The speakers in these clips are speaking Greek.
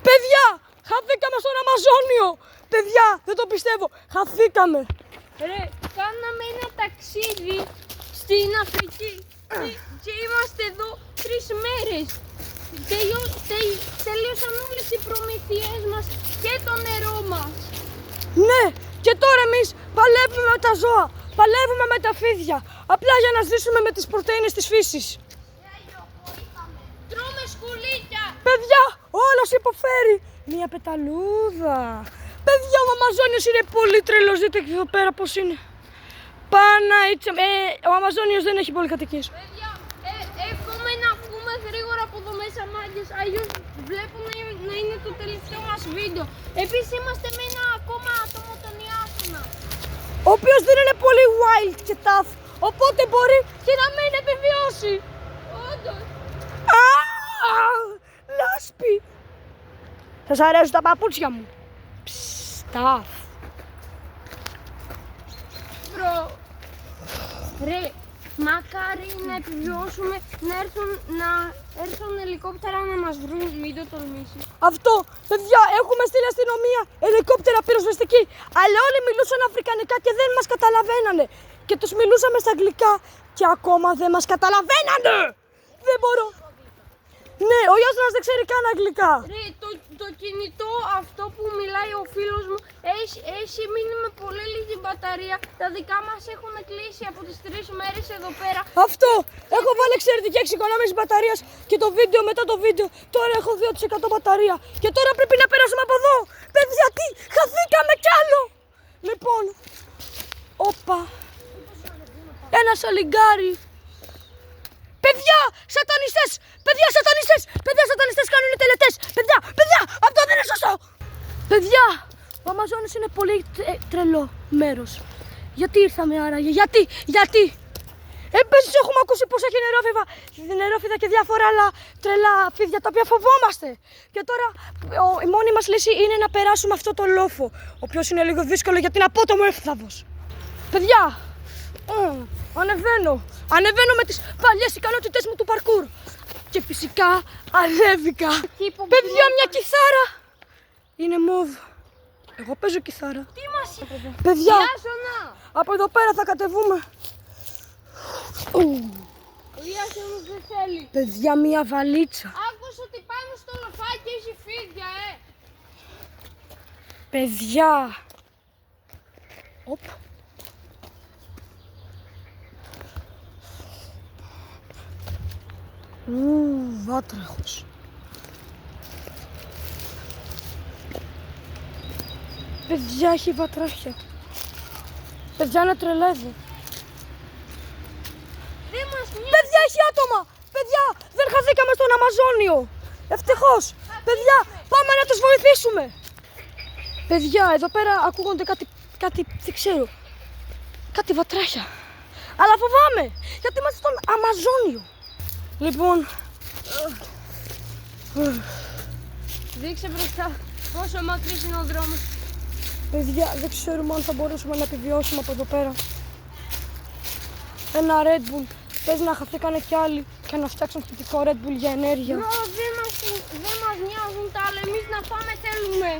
Παιδιά, χαθήκαμε στον Αμαζόνιο. Παιδιά, δεν το πιστεύω. Χαθήκαμε. Ρε, κάναμε ένα ταξίδι στην Αφρική και είμαστε εδώ 3 μέρες. Τελείωσαν όλες οι προμήθειές μας και το νερό μας. Ναι, και τώρα εμείς παλεύουμε με τα ζώα. Παλεύουμε με τα φίδια. Απλά για να ζήσουμε με τις πρωτεΐνες της φύσης. Τρώμε σκουλίκια. Παιδιά, ο άλλος υποφέρει. Μια πεταλούδα. Παιδιά, ο Αμαζόνιος είναι πολύ τρελός. Δείτε και εδώ πέρα πώς είναι. Ο Αμαζόνιος δεν έχει πολυκατοικίες. Παιδιά, εύχομαι να βγούμε γρήγορα από εδώ μέσα, μάγκες. Αλλιώς βλέπω να είναι το τελευταίο μας βίντεο. Επίσης είμαστε με ένα ακόμα άτομο, τον Ιάσονα, Ο οποίος δεν είναι πολύ wild και tough. Οπότε μπορεί και να μην επιβιώσει. όντως. Λάσπη. Σας αρέσουν τα παπούτσια μου. Tough. Ρε, μακάρι να επιβιώσουμε, να έρθουν ελικόπτερα να μας βρουν, μην το τολμήσεις. Αυτό, παιδιά, έχουμε στείλει αστυνομία, ελικόπτερα, πυροσβεστική. Αλλά όλοι μιλούσαν αφρικανικά και δεν μας καταλαβαίνανε. Και τους μιλούσαμε στα αγγλικά και ακόμα δεν μας καταλαβαίνανε. Δεν μπορώ. Ναι, ο Ιάσονας δεν ξέρει καν αγγλικά. Ρε, το κινητό αυτό που μιλάει ο φίλος μου έχει μείνει με πολύ λίγη μπαταρία. Τα δικά μας έχουν κλείσει από τις 3 μέρες εδώ πέρα. Αυτό, έχω βάλει εξαιρετική εξοικονόμηση μπαταρίας και το βίντεο μετά το βίντεο. Τώρα έχω 2% μπαταρία και τώρα πρέπει να περάσουμε από εδώ. Παιδιά, τι, χαθήκαμε κι άλλο. Λοιπόν, όπα, ένα σαλιγκάρι. Παιδιά, σατανιστές! Παιδιά, σατανιστές! Παιδιά, σατανιστές κάνουν τελετές! Παιδιά, αυτό δεν είναι σωστό! Παιδιά, ο Αμαζόνιος είναι πολύ τρελό μέρος. Γιατί ήρθαμε άραγε, γιατί! Επίσης έχουμε ακούσει πως έχει νερόφιδα και διάφορα άλλα τρελά φίδια τα οποία φοβόμαστε. Και τώρα η μόνη μας λύση είναι να περάσουμε αυτό το λόφο, ο οποίος είναι λίγο δύσκολο γιατί είναι απότομο εύθραυος. Παιδιά, ανεβαίνω με τις παλιές ικανότητες μου του παρκούρ. Και φυσικά ανέβηκα. Παιδιά, μια κιθάρα. Είναι μοβ. Εγώ παίζω κιθάρα. Τι μας είπε, Παιδιά, Ιάσονα! από εδώ πέρα θα κατεβούμε. Ο Ιάσονας δεν θέλει. Παιδιά, μια βαλίτσα. Άκουσα ότι πάνω στο λοφάκι έχει φίδια, Παιδιά. Οπ. Βάτραχος. Παιδιά, έχει βατράχια. Παιδιά, είναι τρελά εδώ. Δεν μας νοιάζει. Παιδιά, έχει άτομα. Παιδιά, δεν χαθήκαμε στον Αμαζόνιο. Ευτυχώς. Παιδιά, πάμε να τους βοηθήσουμε. Παιδιά, εδώ πέρα ακούγονται κάτι, δεν ξέρω. Κάτι βατράχια. Αλλά φοβάμαι, γιατί είμαστε στον Αμαζόνιο. Λοιπόν, Δείξε μπροστά πόσο μακρύς είναι ο δρόμος. παιδιά, δεν ξέρουμε αν θα μπορέσουμε να επιβιώσουμε από εδώ πέρα. Ένα Red Bull. Πες να χαθήκανε κι άλλοι και να φτιάξουν θετικό Red Bull για ενέργεια. Μπρο, δεν μας νοιάζουν τα άλλα, εμείς να πάμε θέλουμε.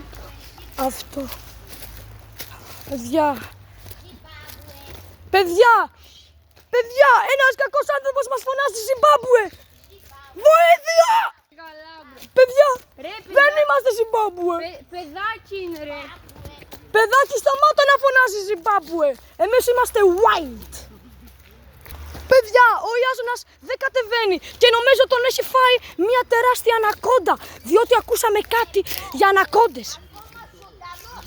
Αυτό. Παιδιά, ένας κακός άνθρωπος μας φωνάζει Ζιμπάμπουε. Βοήθεια! Καλά, μπρο. Παιδιά, Ρε, δεν είμαστε Ζιμπάμπουε. παιδάκι είναι, ρε. Παιδάκι, σταμάτα να φωνάζει Ζιμπάμπουε. Εμείς είμαστε wild. Παιδιά, ο Ιάσονας δεν κατεβαίνει και νομίζω τον έχει φάει μια τεράστια ανακόντα, διότι ακούσαμε κάτι για ανακόντες.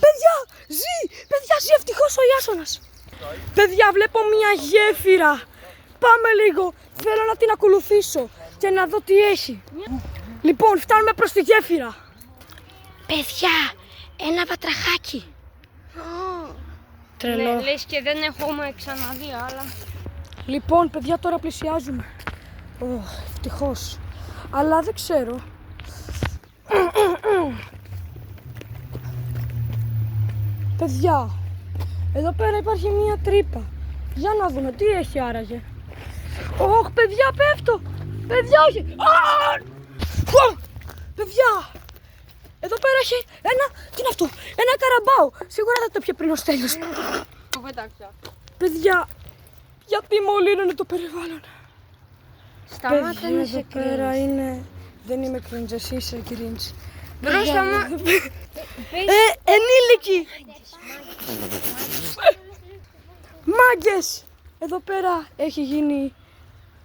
Παιδιά, ζει ευτυχώς ο Ιάσονας. Παιδιά, βλέπω μια γέφυρα. Πάμε λίγο, θέλω να την ακολουθήσω και να δω τι έχει. Λοιπόν, φτάνουμε προς τη γέφυρα. Παιδιά, ένα βατραχάκι. Τρελό. Ναι, λες και δεν έχουμε ξαναδεί άλλα. Λοιπόν, παιδιά, τώρα πλησιάζουμε. Ευτυχώς. Αλλά δεν ξέρω. Παιδιά, εδώ πέρα υπάρχει μία τρύπα. Για να δούμε τι έχει άραγε. Ωχ, παιδιά, πέφτω. Παιδιά, όχι. Παιδιά, Εδώ πέρα έχει ένα. Τι είναι αυτό? Ένα καραμπάο. Σίγουρα δεν το πιε πριν ο Στέλιος. Το πέταξα. Παιδιά, γιατί μολύνουν το περιβάλλον? Σταμάτα να Παιδιά, σε εδώ πέρα είναι. Δεν είμαι cringe, εσύ είσαι cringe. Μπροστά μου. Ενήλικοι! Μάγκες! Εδώ πέρα έχει γίνει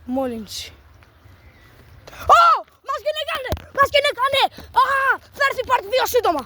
μόλυνση. Ω! Μας κυνηγάνε! Μας κυνηγάνε! Α! Θα έρθει part 2 σύντομα!